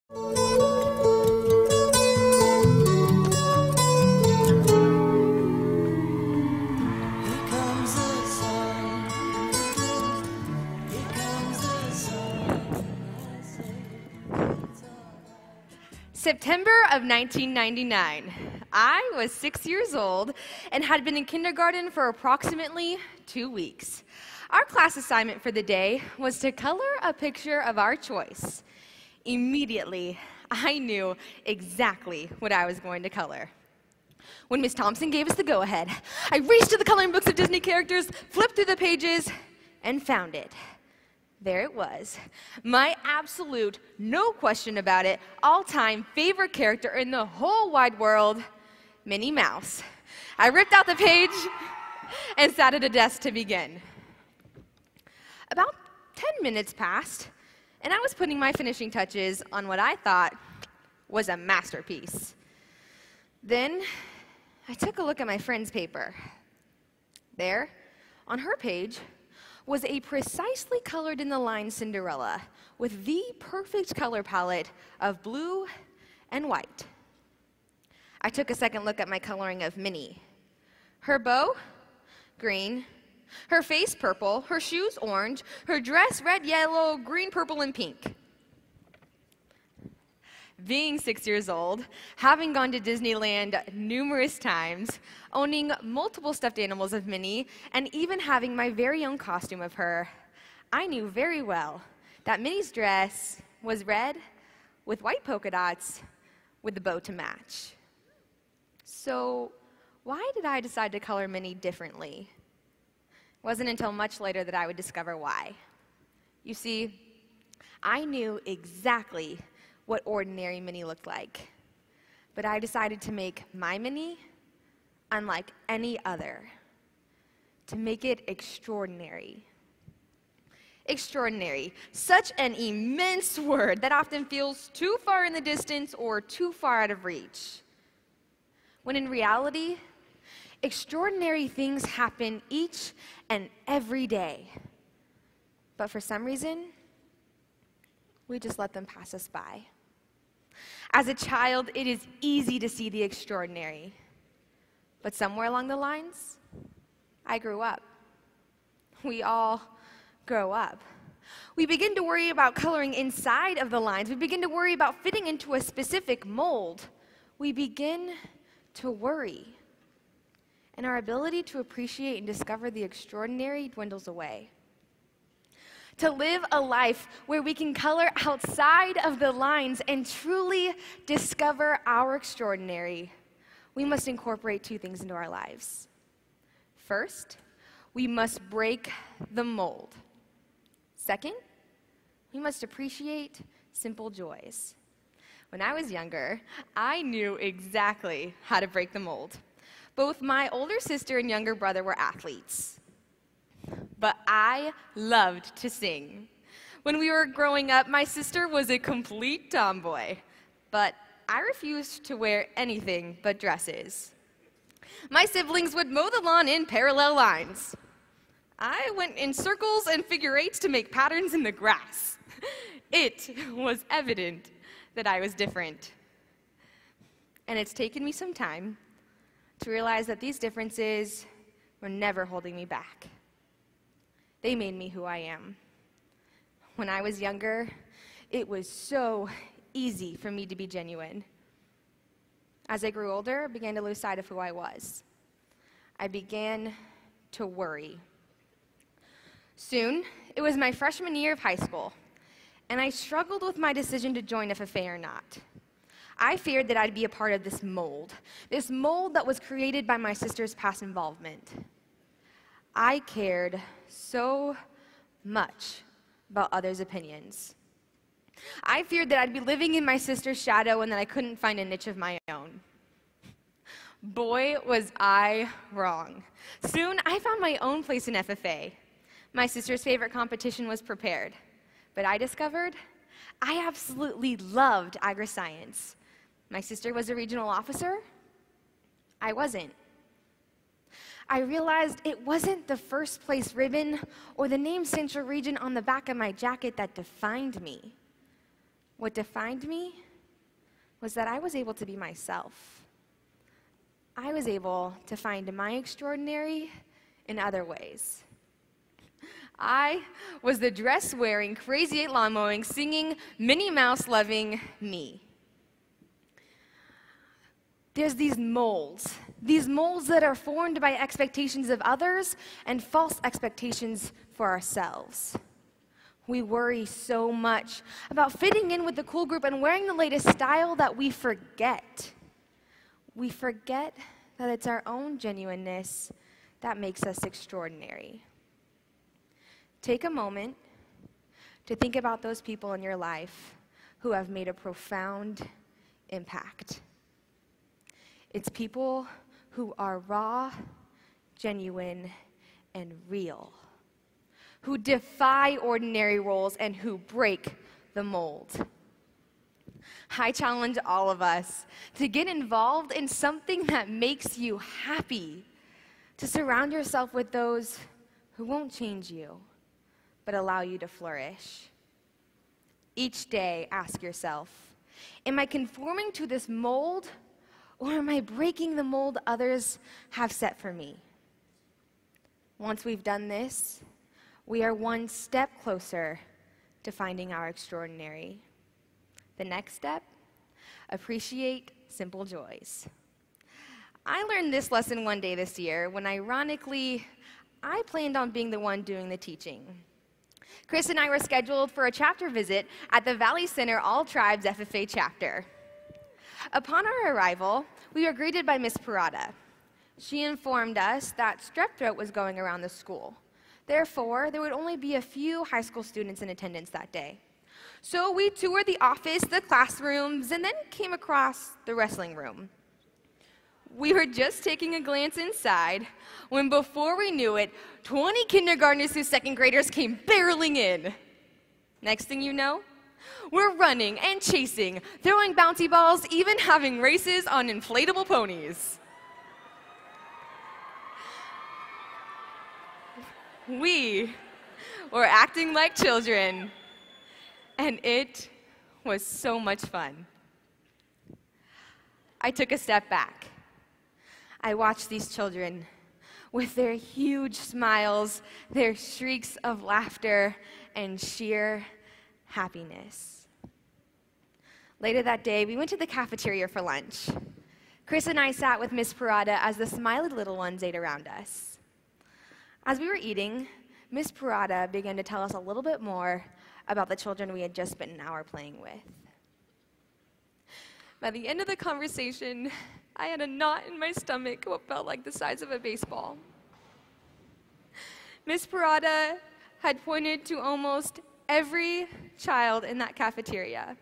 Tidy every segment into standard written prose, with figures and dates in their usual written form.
September of 1999. I was 6 years old and had been in kindergarten for approximately 2 weeks. Our class assignment for the day was to color a picture of our choice. Immediately, I knew exactly what I was going to color. When Miss Thompson gave us the go-ahead, I raced to the coloring books of Disney characters, flipped through the pages, and found it. There it was, my absolute, no question about it, all-time favorite character in the whole wide world, Minnie Mouse. I ripped out the page and sat at a desk to begin. About 10 minutes passed, and I was putting my finishing touches on what I thought was a masterpiece. Then I took a look at my friend's paper. There, on her page, was a precisely colored in the line Cinderella with the perfect color palette of blue and white. I took a second look at my coloring of Minnie. Her bow, green, her face purple, her shoes orange, her dress red, yellow, green, purple, and pink. Being 6 years old, having gone to Disneyland numerous times, owning multiple stuffed animals of Minnie, and even having my very own costume of her, I knew very well that Minnie's dress was red with white polka dots with the bow to match. So why did I decide to color Minnie differently? It wasn't until much later that I would discover why. You see, I knew exactly what ordinary Minnie looked like. But I decided to make my Minnie unlike any other, to make it extraordinary. Extraordinary, such an immense word that often feels too far in the distance or too far out of reach. When in reality, extraordinary things happen each and every day. But for some reason, we just let them pass us by. As a child, it is easy to see the extraordinary. But somewhere along the lines, I grew up. We all grow up. We begin to worry about coloring inside of the lines. We begin to worry about fitting into a specific mold. We begin to worry. And our ability to appreciate and discover the extraordinary dwindles away. To live a life where we can color outside of the lines and truly discover our extraordinary, we must incorporate two things into our lives. First, we must break the mold. Second, we must appreciate simple joys. When I was younger, I knew exactly how to break the mold. Both my older sister and younger brother were athletes. But I loved to sing. When we were growing up, my sister was a complete tomboy, but I refused to wear anything but dresses. My siblings would mow the lawn in parallel lines. I went in circles and figure eights to make patterns in the grass. It was evident that I was different. And it's taken me some time to realize that these differences were never holding me back. They made me who I am. When I was younger, it was so easy for me to be genuine. As I grew older, I began to lose sight of who I was. I began to worry. Soon, it was my freshman year of high school, and I struggled with my decision to join FFA or not. I feared that I'd be a part of this mold that was created by my sister's past involvement. I cared so much about others' opinions. I feared that I'd be living in my sister's shadow and that I couldn't find a niche of my own. Boy, was I wrong. Soon, I found my own place in FFA. My sister's favorite competition was prepared, but I discovered I absolutely loved agri-science. My sister was a regional officer. I wasn't. I realized it wasn't the first place ribbon or the name Central Region on the back of my jacket that defined me. What defined me was that I was able to be myself. I was able to find my extraordinary in other ways. I was the dress-wearing, crazy-eight lawn-mowing, singing, Minnie Mouse-loving me. There's these molds that are formed by expectations of others and false expectations for ourselves. We worry so much about fitting in with the cool group and wearing the latest style that we forget. We forget that it's our own genuineness that makes us extraordinary. Take a moment to think about those people in your life who have made a profound impact. It's people who are raw, genuine, and real, who defy ordinary roles and who break the mold. I challenge all of us to get involved in something that makes you happy, to surround yourself with those who won't change you, but allow you to flourish. Each day, ask yourself, am I conforming to this mold, or am I breaking the mold others have set for me? Once we've done this, we are one step closer to finding our extraordinary. The next step, appreciate simple joys. I learned this lesson one day this year when, ironically, I planned on being the one doing the teaching. Chris and I were scheduled for a chapter visit at the Valley Center All Tribes FFA chapter. Upon our arrival, we were greeted by Miss Parada. She informed us that strep throat was going around the school. Therefore, there would only be a few high school students in attendance that day. So we toured the office, the classrooms, and then came across the wrestling room. We were just taking a glance inside when, before we knew it, 20 kindergartners through second graders came barreling in. Next thing you know, we're running and chasing, throwing bouncy balls, even having races on inflatable ponies. We were acting like children, and it was so much fun. I took a step back. I watched these children with their huge smiles, their shrieks of laughter, and sheer happiness. Later that day, we went to the cafeteria for lunch. Chris and I sat with Miss Parada as the smiley little ones ate around us. As we were eating, Miss Parada began to tell us a little bit more about the children we had just spent an hour playing with. By the end of the conversation, I had a knot in my stomach what felt like the size of a baseball. Miss Parada had pointed to almost every child in that cafeteria,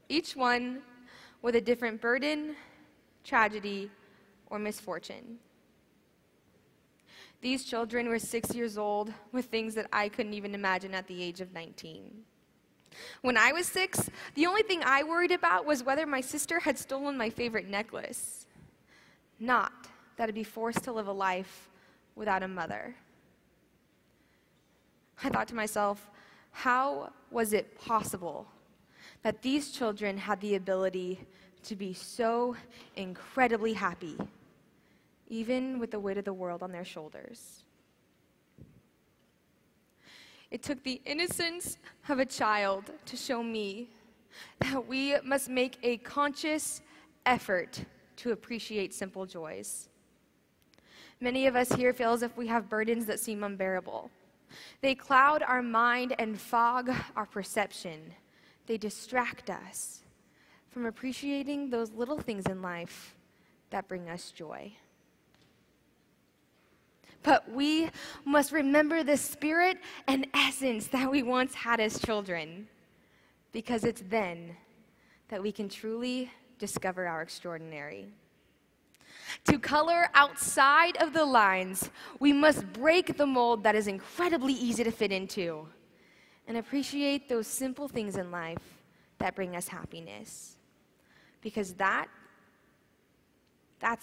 each one with a different burden, tragedy, or misfortune. These children were 6 years old with things that I couldn't even imagine at the age of 19. When I was 6, the only thing I worried about was whether my sister had stolen my favorite necklace, not that I'd be forced to live a life without a mother. I thought to myself, how was it possible that these children had the ability to be so incredibly happy, even with the weight of the world on their shoulders? It took the innocence of a child to show me that we must make a conscious effort to appreciate simple joys. Many of us here feel as if we have burdens that seem unbearable. They cloud our mind and fog our perception. They distract us from appreciating those little things in life that bring us joy. But we must remember the spirit and essence that we once had as children, because it's then that we can truly discover our extraordinary. To color outside of the lines, we must break the mold that is incredibly easy to fit into and appreciate those simple things in life that bring us happiness. Because that's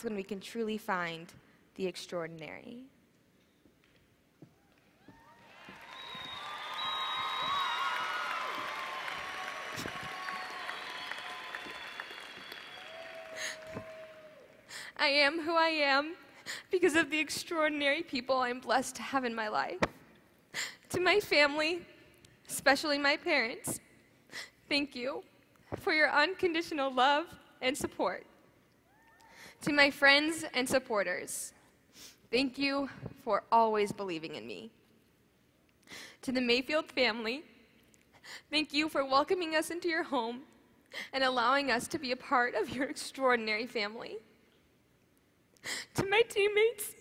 when we can truly find the extraordinary. I am who I am because of the extraordinary people I'm blessed to have in my life. To my family, especially my parents, thank you for your unconditional love and support. To my friends and supporters, thank you for always believing in me. To the Mayfield family, thank you for welcoming us into your home and allowing us to be a part of your extraordinary family. To my teammates,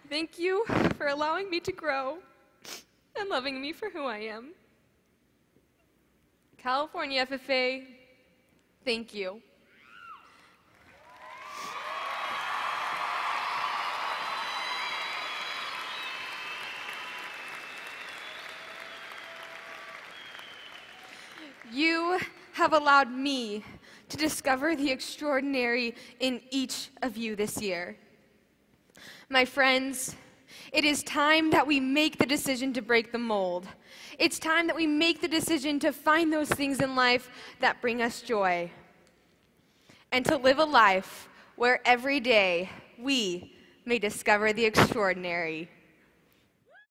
thank you for allowing me to grow and loving me for who I am. California FFA, thank you. You have allowed me to discover the extraordinary in each of you this year. My friends, it is time that we make the decision to break the mold. It's time that we make the decision to find those things in life that bring us joy. And to live a life where every day we may discover the extraordinary.